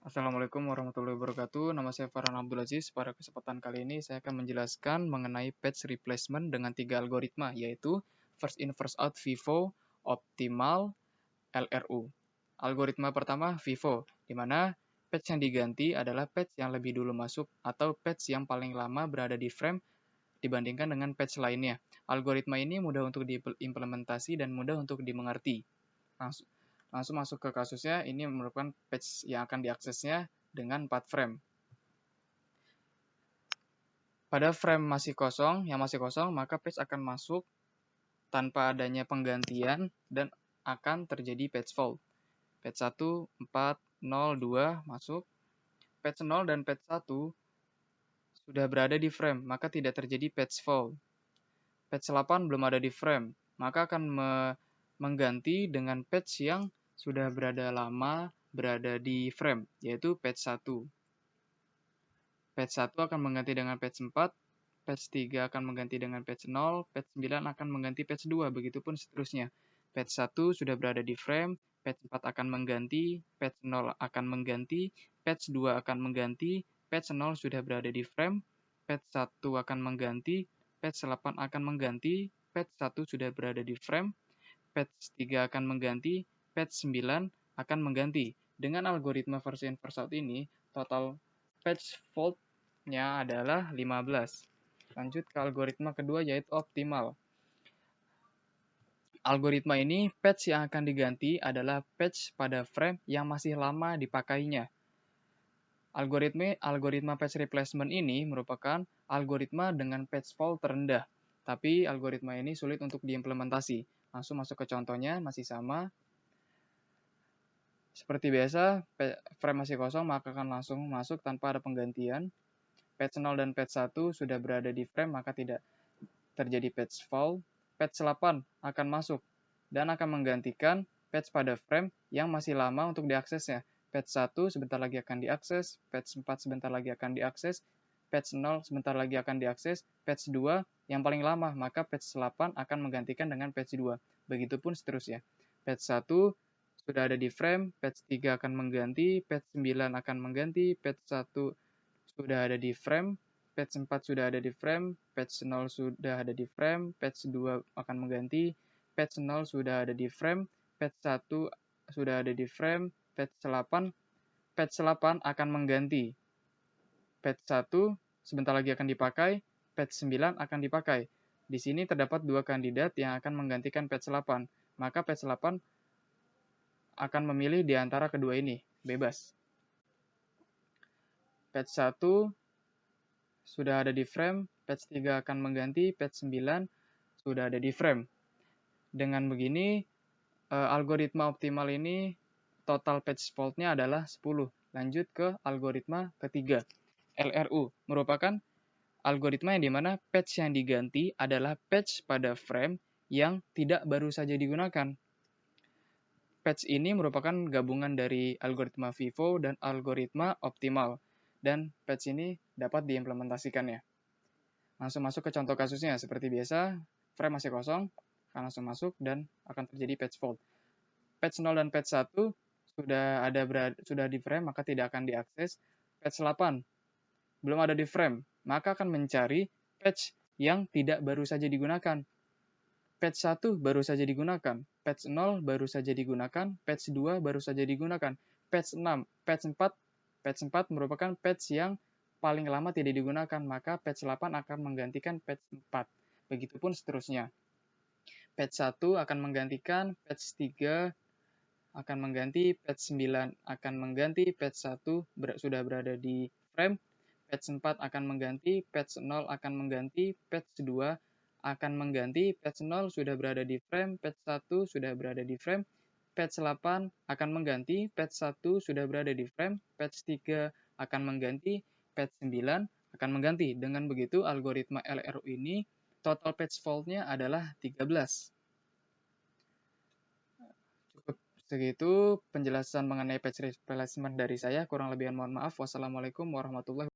Assalamualaikum warahmatullahi wabarakatuh. Nama saya Farhan Abdul Aziz. Pada kesempatan kali ini saya akan menjelaskan mengenai patch replacement dengan 3 algoritma, yaitu first in first out FIFO, optimal, LRU. Algoritma pertama FIFO, di mana patch yang diganti adalah patch yang lebih dulu masuk atau patch yang paling lama berada di frame dibandingkan dengan patch lainnya. Algoritma ini mudah untuk diimplementasi dan mudah untuk dimengerti. Langsung masuk ke kasusnya. Ini merupakan patch yang akan diaksesnya dengan 4 frame. Pada frame yang masih kosong, maka patch akan masuk tanpa adanya penggantian dan akan terjadi patch fault. Patch 1, 4, 0, 2 masuk. Patch 0 dan patch 1 sudah berada di frame, maka tidak terjadi patch fault. Patch 8 belum ada di frame, maka akan mengganti dengan patch yang sudah berada di frame, yaitu patch 1. Patch 1 akan mengganti dengan patch 4, patch 3 akan mengganti dengan patch 0, patch 9 akan mengganti patch 2, begitupun seterusnya. Patch 1 sudah berada di frame, patch 4 akan mengganti, patch 0 akan mengganti, patch 2 akan mengganti, patch 0 sudah berada di frame, patch 1 akan mengganti, patch 8 akan mengganti, patch 1 sudah berada di frame, patch 3 akan mengganti, patch 9 akan mengganti. Dengan algoritma first in first out ini, total patch fault-nya adalah 15. Lanjut ke algoritma kedua, yaitu optimal. Algoritma ini, patch yang akan diganti adalah patch pada frame yang masih lama dipakainya. Algoritma patch replacement ini merupakan algoritma dengan patch fault terendah, tapi algoritma ini sulit untuk diimplementasi. Langsung masuk ke contohnya, masih sama. Seperti biasa, frame masih kosong, maka akan langsung masuk tanpa ada penggantian. Patch 0 dan patch 1 sudah berada di frame, maka tidak terjadi patch fault. Patch 8 akan masuk dan akan menggantikan patch pada frame yang masih lama untuk diaksesnya. Patch 1 sebentar lagi akan diakses, patch 4 sebentar lagi akan diakses, patch 0 sebentar lagi akan diakses, patch 2 yang paling lama, maka patch 8 akan menggantikan dengan patch 2. Begitupun seterusnya. Patch 1 sudah ada di frame, patch 3 akan mengganti, patch 9 akan mengganti, patch 1 sudah ada di frame, patch 4 sudah ada di frame, patch 0 sudah ada di frame, patch 2 akan mengganti, patch 0 sudah ada di frame, patch 1 sudah ada di frame, patch 8 akan mengganti. Patch 1 sebentar lagi akan dipakai, patch 9 akan dipakai. Di sini terdapat dua kandidat yang akan menggantikan patch 8, maka patch 8 akan memilih di antara kedua ini, bebas. Patch 1 sudah ada di frame, patch 3 akan mengganti, patch 9 sudah ada di frame. Dengan begini, algoritma optimal ini total patch fault-nya adalah 10. Lanjut ke algoritma ketiga. LRU merupakan algoritma yang dimana patch yang diganti adalah patch pada frame yang tidak baru saja digunakan. Patch ini merupakan gabungan dari algoritma FIFO dan algoritma optimal, dan patch ini dapat diimplementasikannya. Langsung masuk ke contoh kasusnya. Seperti biasa, frame masih kosong, akan langsung masuk dan akan terjadi patch fault. Patch 0 dan patch 1 sudah di frame, maka tidak akan diakses. Patch 8 belum ada di frame, maka akan mencari patch yang tidak baru saja digunakan. Patch 1 baru saja digunakan, patch 0 baru saja digunakan, patch 2 baru saja digunakan, patch 6, patch 4 merupakan patch yang paling lama tidak digunakan, maka patch 8 akan menggantikan patch 4. Begitupun seterusnya. Patch 1 akan menggantikan, patch 3 akan mengganti, patch 9 akan mengganti, patch 1 sudah berada di frame, patch 4 akan mengganti, patch 0 akan mengganti, patch 2 akan mengganti, patch 0 sudah berada di frame, patch 1 sudah berada di frame, patch 8 akan mengganti, patch 1 sudah berada di frame, patch 3 akan mengganti, patch 9 akan mengganti. Dengan begitu, algoritma LRU ini total patch fault-nya adalah 13. Cukup segitu penjelasan mengenai patch replacement dari saya. Kurang lebih mohon maaf. Wassalamualaikum warahmatullahi wabarakatuh.